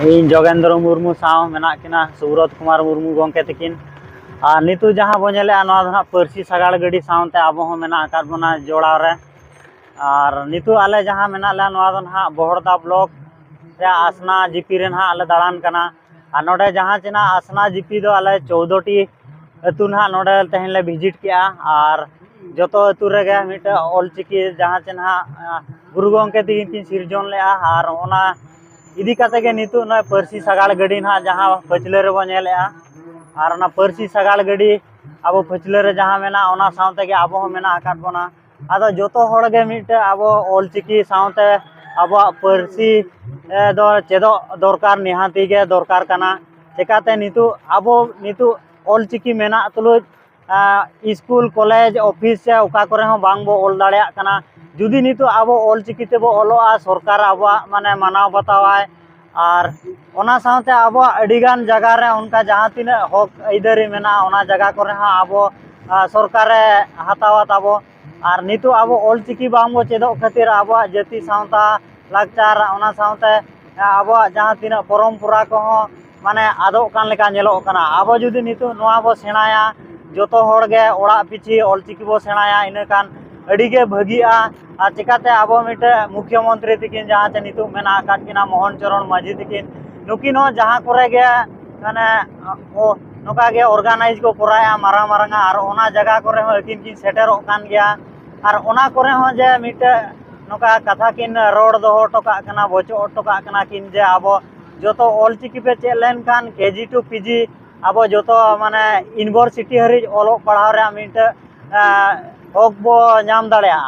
इन जोगेंद्र मुर्मू साव मेना किना सुब्रत कुमार मुर्मू गंके तकिन और नितु जहाँ बो नेले पार्सी सागाड़ गाड़ी सावते अब मेना बना जोड़ाव रे और नितु आले जहाँ मेना ले ना बहड़दा ब्लॉक रे आसना जीपी रे आले दाड़ान कना और नोडे जहाँ चेना आसना जीपी दो आले 14टी अतु ना नोडे तेहन ले भिजिट किया और जो अतु रेगे मिट ऑलचिकी जहाँ चेना गुरु गंके तकिन सिरजन ले और ओना इदी काते के नितु ना पार्सी सागाड़ गाड़ी ना जहाँ पचले रे बो नेलेआ और ना पार्सी सागाड़ गाड़ी अब पचले रे जहाँ मेना ओना सावते के अब मेना आकात बोना आदो जोतो होड़ गे मिट अब ऑलचिकी सावते अब पार्सी दो चेदो दरकार निहाती के दरकार कना चिकाते नितु अब नितु ऑलचिकी मेना तुलुज स्कूल कॉलेज ऑफिस से ओका करे हो बांग बो ऑल दाड़ेया कना जुदी नितु अब ऑलचिकी ते बो ऑलोआ सरकार अब माने मानाव बतावाय और ओना सावते अब अडिगान जगह रे उनका जहाँ तीन हक इधरी मेना ओना जगह करे हाँ अब सरकार हतावा ताबो और नितु अब ऑलचिकी बांग बो चेदो खातिर अब जाति सावता लाकचार ओना सावते अब जहाँ तीन परम्परा को माने आदो कान लेका नेलो कना अब जुदी नितु नोआ बो सेणाया जोतो होड़ गे ओड़ा पिछी ऑलचिकी बो सेणाया इना कान अड़ीगे भागिया और चिकाते अब मिटे मुख्यमंत्री तकिन जहाँ चे नितु मेना किना मोहन चरण माझी तकिन नुकिन जहाँ करे गे माने नोका गे ऑर्गेनाइज को कराया मारा मारांगा और ओना जगह करे हो किन किन सेटेरो कान गया और ओना करे हो जे मिटे नोका कथा किन रोड दो टोका कना बचो टोका कना किन जे अब जोतो ऑलचिकी पे चेक लेन कान केजी टू पीजी अब जोतो माने यूनिवर्सिटी हरिज ओलो पढ़ाव रे मिटे हक बो नाम दाड़ेया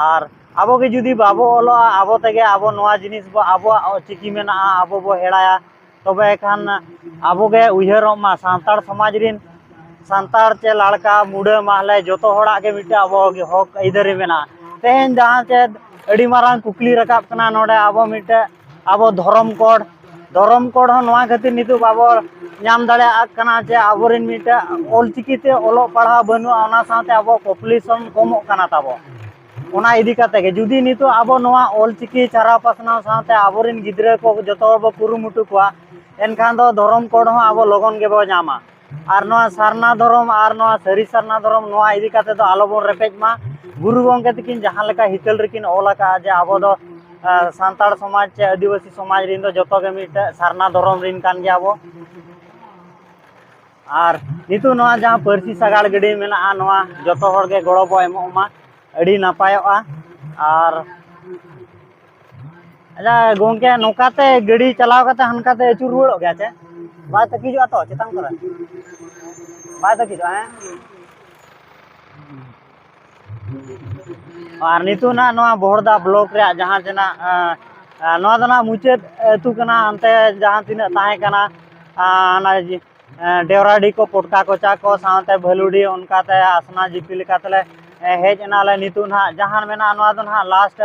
और अब के जुदी बाबो ओलोआ अब तेगे अब नोआ जिनिस बो अब चिकी मेना अब बो हेड़ाया तबे खान अब गे उयहरों मा सांतार समाज रिन सांतार चे लड़का मुड़े माहले जोतो होड़ा के मिटे अब हक इधर मेना तेहन जहाँ चे अड़ी मारांग कुकली रकाब कना नोडे अब मिटे अब धर्म कोड हो नोआ खातिर नितु बाबो नाम दाड़ेया कना चे आबोरिन मिटे ऑलचिकी ते ओलो पढ़ा बनुआ ओना साथे अब पॉपुलेशन कमो कना ताबो ओना इदी काते के जुदी नितु अब नोआ ऑलचिकी चारा पासना साथे आबोरिन गिद्रे को जतो बो कुरुमुटु कोआ एनखान दो धर्म कोड हो अब लगन के बो नामा और नोआ सारना धर्म और नोआ सरी सारना धर्म नोआ इदी काते दो आलोबन रेपेज मा गुरु गंके तकिन जहाँ लेका हितल रेकिन ओलाका जे अब दो सांताड़ समाज चे आदिवासी समाज रिन दो जतो के मिटे सारना धर्म रिन कान गया बो और नितु नोआ जहाँ पार्सी सागाड़ गाड़ी मेना नोआ जतो होड़ के गड़ो बो एमोमा अड़ी नापायोआ और अच्छा गोंके नोकाते गाड़ी चलाव काते हनकाते अचूर रुवाड़ो गया चे बाय तकीजो तो चेतान करे बाय तकीजो हैं और नितु ना नोआ बहड़दा ब्लॉक रे जहाँ जना नोआ दना मुचाद अतु कना अंते जहाँ तीना ताहे कना ना डेवराडी को पटका कोचा को सावते भलुडी उनकाते आसना जीपी लेकातले हेज नाले नितु ना जहाँ मेना नोआ दो ना लास्ट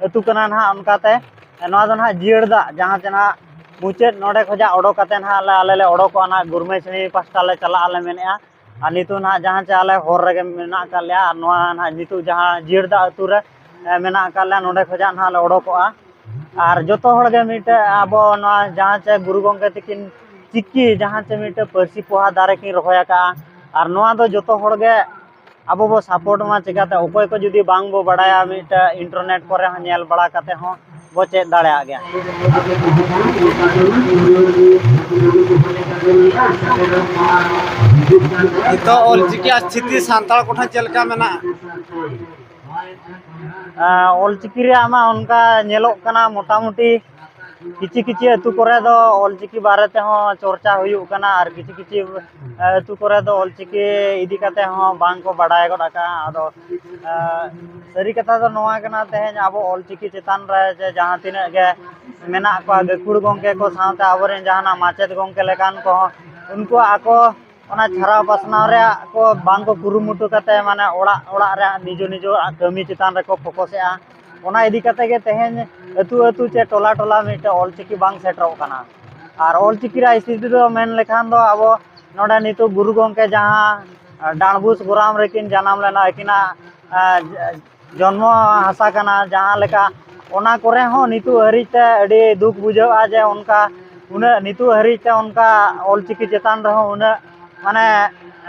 अतु कना ना उनकाते नोआ दो ना जियड़दा जहाँ जना मुचाद नोडे खोजा ओडोकाते ना आले ले ओडोको ना गुरमेसनी पास्टा ले चला आले मेनेआ और नितु ना जहाँ चे आले होर रेगे मेना कालिया नोआ ना नितु जहाँ जियड़दा अतु रे मेना कालिया नोडे खोजा ना ले ओडोकोआ और जोतो होड़ गे मिटे अब नोआ जहाँ चे गुरु गंके तकिन चिक्की जहाँ चे मिटे पार्सी पोहा दारे की रहोया का और नोआ दो जोतो होड़ गे अब बो सपोर्ट मा चिकाते उपाय को जुदी बांग बो बड़ाया मिटे इंटरनेट पर नेल बड़ा काते हो बो चेक दाड़ेया गया तो ऑलचिकी स्थिति सांताड़ कोठा चलका मेना ऑलचिकी रे आमा उनका नेलो कना मोटामुटी किछि किछि अतु करे दो ऑलचिकी बारे ते हो चर्चा हुयु कना और किछि किछि अतु करे दो ऑलचिकी इदी काते हो बांग को बड़ाय गडका आदो सरी कथा दो नोआ कना तेहेन अब ऑलचिकी चेतान रे जहाँ तिना गे मेना को गकुड़ गंके को साथे आबरेन जहाना माचेद गंके लेकान को उनको आको ओना छारा पासनाव रे को बांग को कुरुमुटु काते माने ओड़ा ओड़ा रे निजो निजो कमी चेतान रे को फोकसया ओना इदी काते गे तेहेन अतु अतु चे टोला टोला मिटे ऑलचिकी बांग सेटरो कना और ऑलचिकी रा स्थिति दो मेन लेखान दो अब नोडे नितु गुरु गंके जहाँ डाणबुस गोराम रेकिन जन्म लेना एकिना जन्म हासा कना जहाँ लेका ओना करे हो नितु हरिते अड़ी दुख बुझा जे उनका उना नितु हरिते उनका ऑलचिकी चेतान रहो उना माने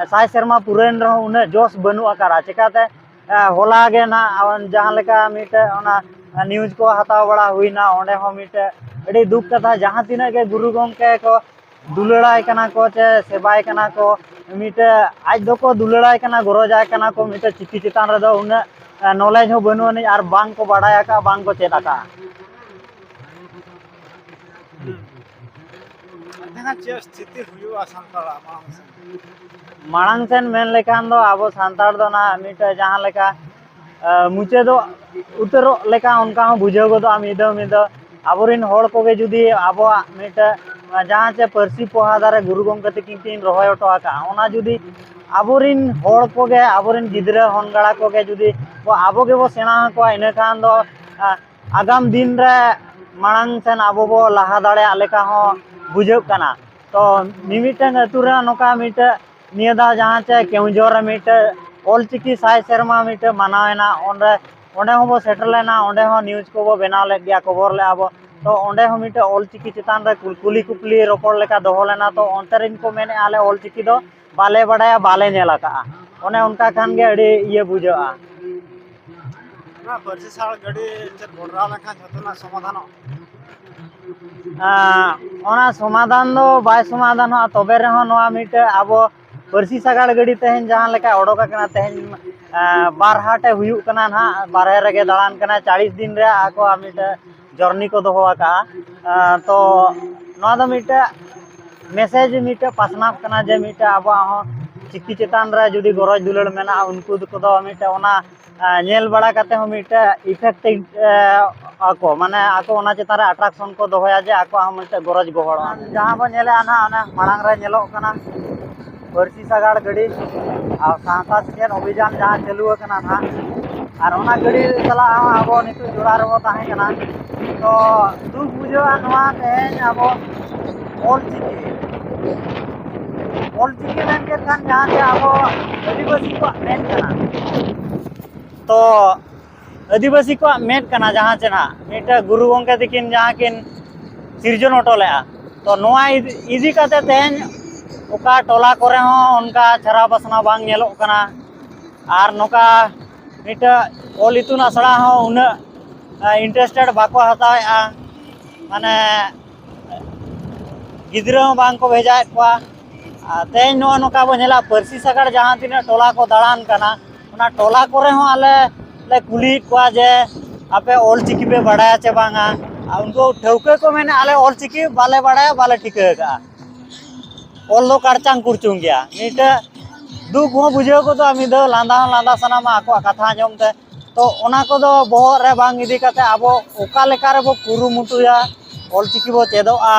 साय शर्मा पुरेन रहो उना जोश बनु आकारा चिकाते होला गे ना जहां लेका मिटे ओना न्यूज को हताव बड़ा हुईना ओंडे हो मिटे अड़ी दुख कथा जहां तिना के गुरु गोंके को दुलड़ाई कना को चे सेबाय कना को मिटे आज दो को दुलड़ाई कना गरजाय कना को मिटे चिकी चेतान रे दो उना नॉलेज हो बनु नहीं और बांग को बाड़ाया का बांग को चेत आका देखा चे स्थिति हुआ संताला मांग सेन मेन लेकान दो आबो सांतार दो ना मिटे जहां लेका मुचे दो उतरो लेका उनका हो बुझाव गो दो मिदो मिदो आबोरिन होड़ को गे जुदी आबो मिटे जहां चे परसी पोहादारे गुरु गोंके तकिन किन रहोय ओटो आका ओना जुदी आबोरिन होड़ को गे आबोरिन गिदरा होनगड़ा को गे जुदी वो आबो गे वो सेना को इने खान दो आगाम दिन रे मांग सेन आबो बो लहा दाड़े लेका हो बुझाव कना तो मिमिटन अतुरा नोका मिटे नियदा जहां चे केउंझोर मिटे ऑलचिकी साय शर्मा मिटे मानावेना ओंडे ओंडे हो बो सेटल लेना ओंडे हो न्यूज को बो बनाव ले गया खबर ले आबो तो ओंडे हो मिटे ऑलचिकी चितान रे कुलकुली कुपली रोपड़ लेका दोहो लेना तो ओंतरिन को मेने आले ऑलचिकी दो बाले बड़ाया बाले नेला का ओने उनका खान गे अड़ी ये बुझाआ ना परसी साल गड़ी चे बोडरा लेखा जतना समाधान ओना समाधान दो बाय समाधान हो तबे रे हो नोआ मिटे आबो परसी सागाड़ गड़ी तेहन जहां लेका ओडोका कना तेहन बार हाटे हुयु कना ना बारहे रेगे दालान कना 40 दिन रे आको मिटे जर्नी को दोहो आका तो नोआ दो मिटे मैसेज मिटे पासनाव कना जे मिटे आबो हो चिकी चेतान रे जुदी गरज दुलड़ मेना उनको को दो मिटे ओना नेल बड़ा कते हो मिटे इफेक्ट आको माने आको ओना चेतान रे अट्रैक्शन को दोहोया जे आको हम मिटे गरज गोहड़ जहां बो नेले आना ओना मांग रे नेलो कना परसी सागाड़ गड़ी और सांता सेकेंड अभियान जहां चालू कना था और ओना गड़ी चला आबो नितु जोड़ा रे ताहे कना तो दुख बुझा नोआ तेहन आबो ऑलचिकी मेन के खान जहां से आबो आदिवासी को मेन कना तो आदिवासी को मेन कना जहां से ना मिटे गुरु गोंके तकिन जहां किन सिरजन ओटो लेआ तो नोआ इदी काते तेहन ओका टोला करे हो उनका छरा बसना बांग नेलोक कना और नोका मिटे ऑल इतुन आसड़ा हो उना इंटरेस्टेड बाको हतावेआ माने गिद्रा बांग को भेजाए को तेज नो नोका बो नेला परसी सागाड़ जहां तिना टोला को दाड़ान कना उना टोला करे हो आले ले कुली को जे आपे ऑलचिकी पे बड़ाया चे बांगा उनको ठौके को मैंने आले ऑलचिकी बाले बड़ाया बाले ठिके का ऑल दो काड़चांग कुरचुंग गया मिटे दुख हो बुझाव को तो मिदो लांदा सनामा आको कथा जमते तो ओना को दो बोहर रे बांग इदी काते आबो ओका लेका रे बो कुरुमुटुया ऑलचिकी बो चेदोआ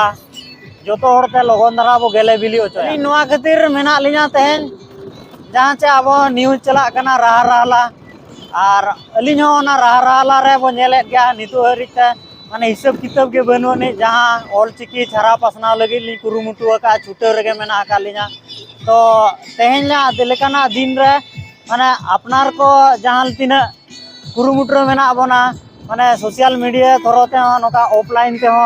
जोतो होड़ते लगन धारा बो गेले बिली ओचोया नोआ खातिर मेना लिना तेहन जहां चे आबो न्यूज चला कना राह राहला और अलिन हो ना राह राहला रे बो नेले गया नितु हरिते माने हिसाब किताब के बनो ने जहां ऑलचिकी छारा पासना लगी ली कुरुमुटु का छुटे रेगे मेना का लिना तो तेहन ला दिलेकाना दिन रे माने अपनार को जहां तिना कुरुमुटु मेना आबोना माने सोशल मीडिया थरोते हो नोका ऑफलाइन ते हो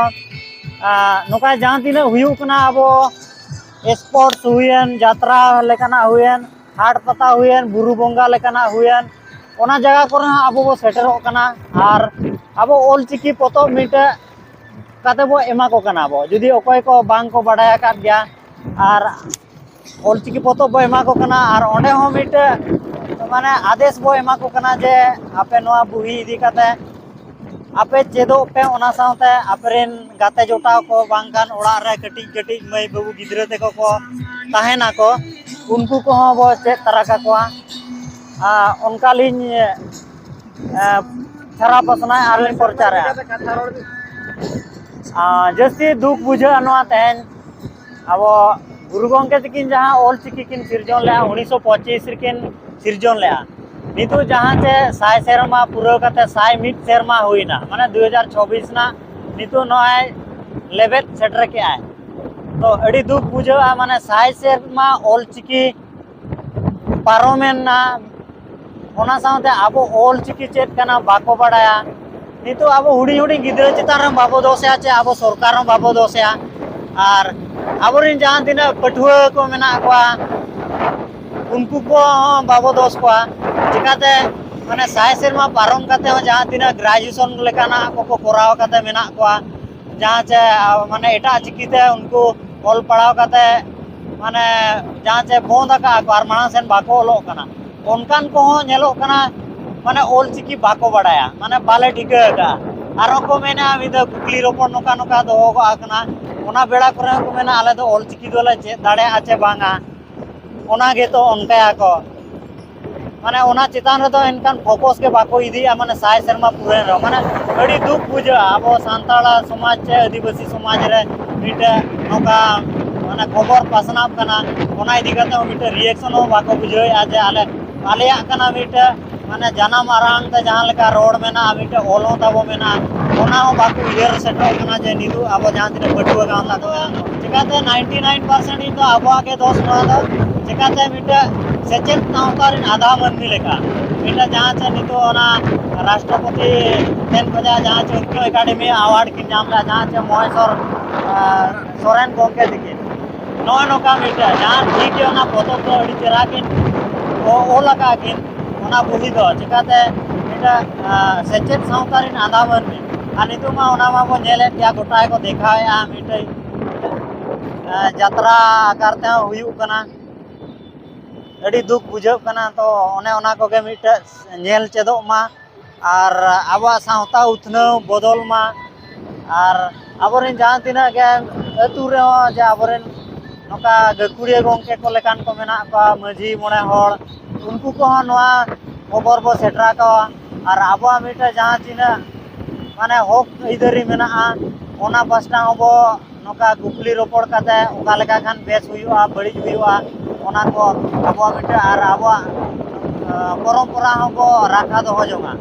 नोका जहां तिना हुयु कना आबो स्पोर्ट्स हुयन यात्रा लेकाना हुयन हाट पता हुयन बुरु बोंगा लेकाना हुयन ओना जगह करे आबो बो सेटरो कना और आबो ऑलचिकी पोतो मिटे काते बो एमा को कना बो जुदी ओकोय को बांग को बड़ाया का गया और ऑलचिकी पोतो बो एमा को कना और ओंडे हो मिटे माने आदेश बो एमा को कना जे आपे नोआ बुही इदी काते आपे चेदो पे ओना साथे आपरेन गाते जोटाव को बांगान ओड़ा रे कटी मई बाबू गिद्रा ते को ताहेना को उनको को हो बो चेत तरा का को उनका लिन छारा पसना आरलिन प्रचार जस्ती दुख बुझा नोआ तेहन अब गुरु गोंके तकिन जहां ऑलचिकी किन सिरजन ले 1925 रिकिन सिरजन ले नितु जहां से 100 सेरमा पूरा कते 101 सेरमा हुईना माने 2024 ना नितु नोय लेवेट सेटर के आए तो अड़ी दुख बुझा माने 100 सेरमा ऑलचिकी पारोमेन ना ओना साथे आबो ऑलचिकी चेत कना बाको बड़ाया नितो अब हुडी हुडी गिद्रा चितान बाबो दोसे चे अब सरकार बाबो दोसे और आबोरिन जहां दिन पठुआ को मेना को उनको को बाबो दोस को चिकाते माने साय सेरमा पारम काते जहां दिन ग्रेजुएशन लेकाना को कोराव काते मेना को जहां चे माने एटा चिकिते उनको ऑल पढ़ाव काते माने जहां चे बंद का और माना सेन बाको ओलो कना उनकान को नेलो कना माने ऑल चिकी बाको बड़ाया माने बाले ठिका का आरो को मेना विद कुकली रोपण नोका नोका दोहो को आकना ओना बेड़ा करे को मेना आले दो ऑल चिकी दोले चे दाड़े आचे बांगा ओना गे तो उनका को माने ओना चितान रे तो इनकान फोकस के बाको इदिया माने साय शर्मा पूरे रो माने बड़ी दुख बुझा अब सांताला समाज चे आदिवासी समाज रे मिटे नोका माने खबर पासनाव कना ओना इदि कते मिटे रिएक्शन हो बाको बुझाय आज आले आलेया कना मिटे माने जानाम आराम ते जहां लेका रोड मेना मिटे ओलो ताबो मेना ओना हो बाको इयर सेटल कना जे निदु अब जहां दिन पटुआ गांला तो चिकाते 99% इन तो अब आगे दोस नो दो चिकाते मिटे सेचेत नाउतारिन आधा मनमी लेका मिटे जहां चे नितो ओना राष्ट्रपति तेन बजा जहां चे उनको एकेडमी अवार्ड किन नामला जहां चे मोयसर सोरेन गोंके दिकिन नो नोका मिटे जहां ठीक है ओना पोतो तो अड़ी चेरा किन ओ लगा किन ओना बुझी दो चिकाते मिटे सेचेत साउतारिन आधा मनमी आ नितो मा ओना मा बो नेले या गोटाय को देखाया मिटे यात्रा करते हुयु कना अड़ी दुख बुझाव कना तो ओने ओना को के मिटे नेल चेदो मा और आबा सावता उथनाव बदल मा और आबोरेन जहां तिना के अतु रे जे आबोरेन नोका गकुड़िया गोंके को लेकान को मेना को माझी मोणे होड़ उनको को नोआ खबर बो सेटरा को और आबा मिटे जहां तिना माने हक इधरी मेना ओना पास्टा बो नोका कुकली रोपड़ काते ओका लेका खान बेस हुयुआ बड़ी हुयुआ ओना को आबो मिटे और आबो परंपरा हो राखा दो जोंगा